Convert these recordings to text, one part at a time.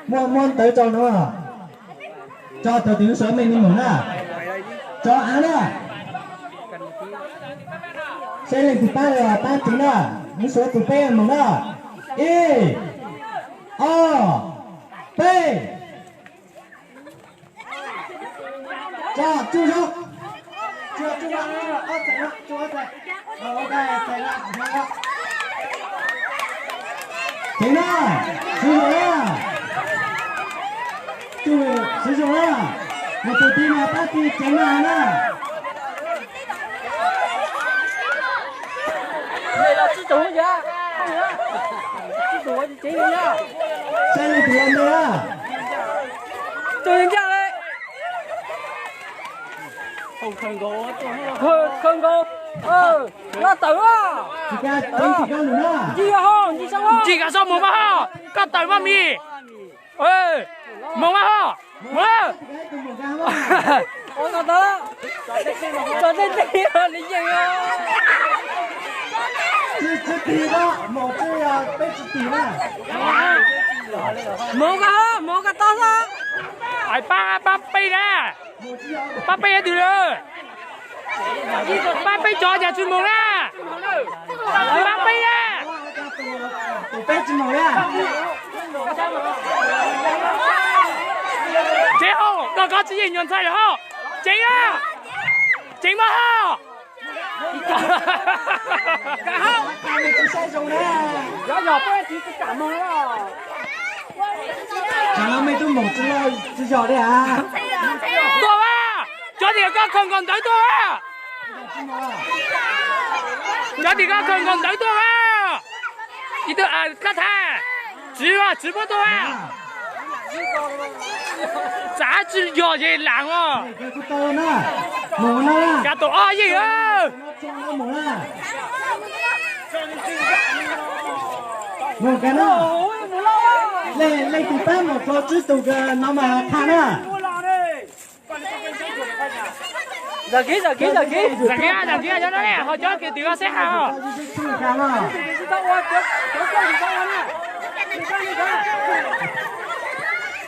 muốn tới cho nó cho từ tiếng sớm mình đi mừng à cho án à xe lên từ ta là ta chính à những số từ p mừng à e o p cho chú cho chú chạy đó chú chạy ok chạy đó停了，使用了，注意使用了，我这边呢，把地整完了。đây là chỉ chủ vậy, chỉ chủ chỉ vậy nhá. Sao lại tụi anh đây à? Tôi nhìn ra đây. Không có, nó tử à. Chị ca luôn đó. Chị không, chị sao không? Chị cả sao muốn mà ha? Cá tử mà mì. Ê, muốn mà ha? Muốn. Ôi nó đó. Cho đến tí rồi đi gì à? Chị tỷ đó, một cái bé chị tỷ đó. Muốn cả to sao? Ai ba bay nè. Ba bay từ đâu? Ba bay cho nhà chuyên môn nè. Ba bay nè. Bé chuyên môn nè. Chị hô, có chỉ nhận sai rồi hô. Chị à. Chị mà hô. Cả hô. Chị sai rồi nè. Giờ bé chị cứ cảm ơn đó. Chẳng lẽ mày tôi một chứ giỏi đấy à? Tôi à. Cho thì có không còn tới tôi à. Cho thì có không còn tới tôi à. Đi tôi à cắt thà. Chỉ播tôi à. Giá trị nhỏ gì lặng à. Cái to nè. Mổ nè. Cả tổ à gì à. Nó mổ nè. Mổ cái nó. Lên từ ta một số chứ từ nó mà thang nè. Giờ ký cho nó nè, hồi cho kìa tiếng sẽ hào.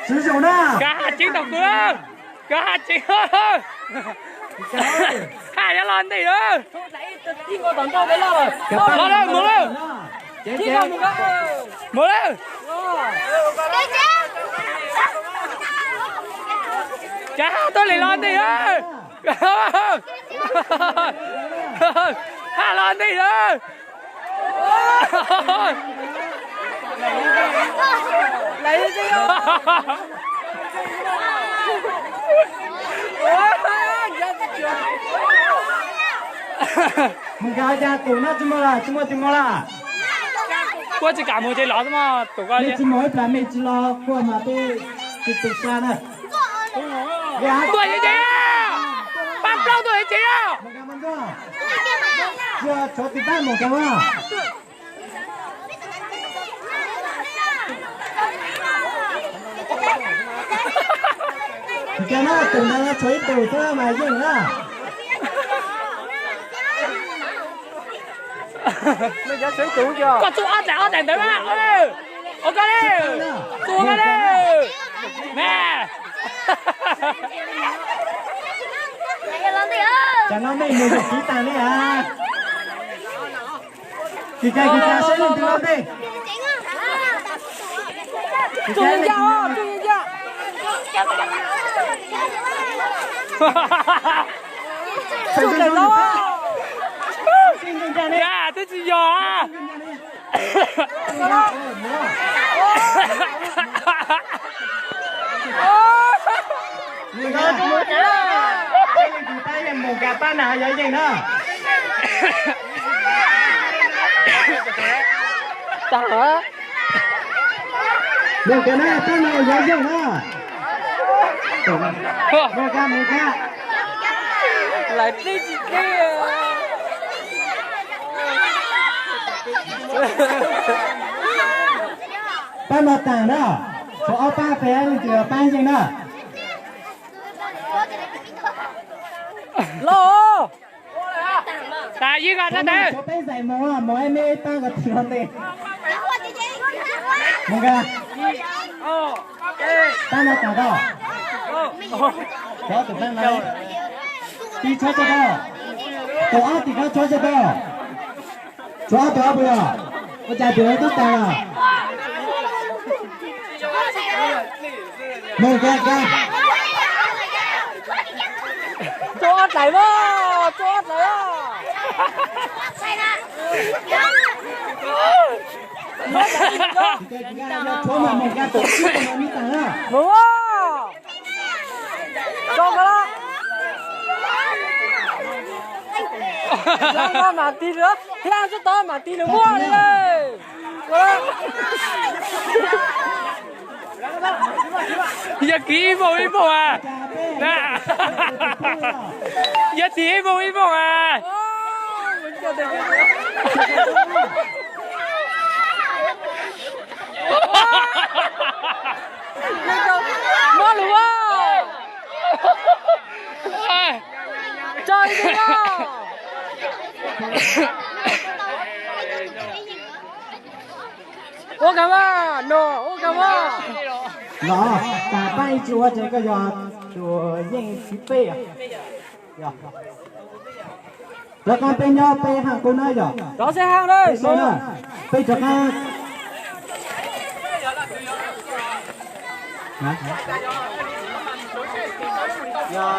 Sử dụng nè. Cả hạt chiến tộc cương. Cả hạt chiến hơn. Hai nó lên đi nữa. Thiên có tận to cái lo rồi. Lo lên, mua lên. Thiên có một cái. Mua lên. Chả tôi lại lên đi ơi. Hà lên đi nữa. Lấy đi chứ. Mình gái ra tủ nó chứ mà là. Cô chỉ cả một cái lọ mà tủ coi đi. Chỉ mỗi lần mình chỉ lo qua mà tôi chỉ tủ xa nè. Tuổi gì chị à? Bao lâu tuổi chị à? Chưa cho tí tay một cái à? Cái nó từng đang chơi tủ thôi mà dừng á. Mày đã chơi tủ chưa? Có tủ ở đèn tới mà. Ok đi. Tủ cái đi. Nè. Chẳng nó mình được ký tàn đấy à. Kì ca sẽ lên từ đâu đi. Chú nhìn ra. Chú nhìn ra. Dạ, tôi chỉ giò à. Người đó mua cái tay em một gà ba nào vậy gì nữa. Tao hả? Một cái này ba nào vậy gì nữa. Một ca. Lại đi gì kia. Ba mặt tàng đó. Có ba bé thì ba gì nữa. Lô. Tại vì cái đó đấy. Cho bé dạy mồ em mê ta gặp chuyện này. một cái ta nó cả đó có tụi bạn này đi cho đó tổ áo thì có cho đó cho đó bây giờ我家别人都打了một cái cho lại vô cho lại chỗ mà một cái tổ chức mà mi tặng á đúng không cho cái đó ra mà tí nữa theo cho tao mà tí nữa mua đi đây giờ kỹ vô à nè giờ tí vô à mua luôn à chơi đi nào ô cảm ơn ô cảm ơn đó cả bay chúa这个要chúa yên phí bê àแล้วก็เป็นย่อไปหางกูน้อยจ้ะ đó xe hàng đây ไปนะไปจะมานะอย่า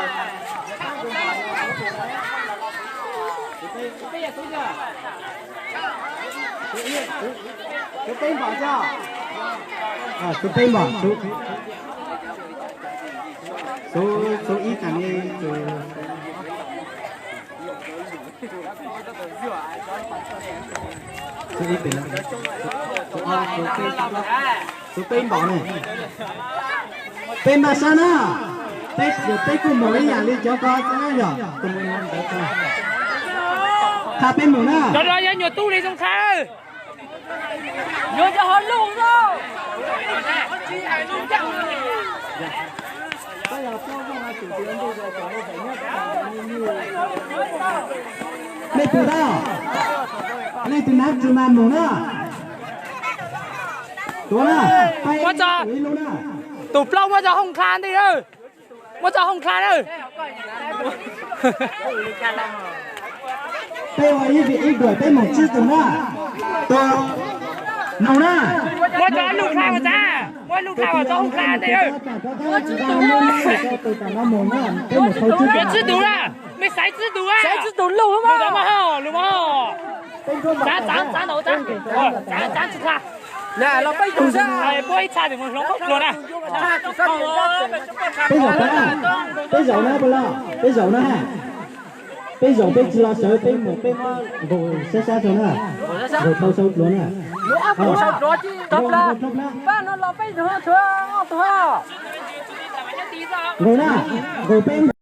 cái tên bảo cho cái tên bảo số ít thằng đi số ít tiền số tên bảo này tên mà sao na tên của mỗi nhà đi cho con cái này rồi cùng mình làm được rồi khá tên mỗi na rồi giờ nhiều tu đi trong khá nhiều cho họ luôn rồi đây từ đâu đây từ nát từ nam mồm đóตัวน่ะว่าจะตุบเล่าว่าจะห้องคลานดิเด้อว่าจะห้องคลานเด้อไปว่าอีกด้วยไปหมดชื่อตัวน่ะตัวหนูน่ะว่าจะลูกคลานว่าจ้าว่าลูกคลานว่าจะห้องคลานดิเด้อ别制毒了没谁制毒啊谁制毒路嘛路嘛好路嘛好咱头咱去看nè nó bay đủ ra bay xa thì nó bốc luôn à bây giờ nè bây giờ bây giờ sợ bây một bây ngồi xa xa rồi nè ngồi sâu sâu luôn nè ngồi sâu rồi chứ tốt là ba nó bay nữa thôi ngồi nè ngồi bên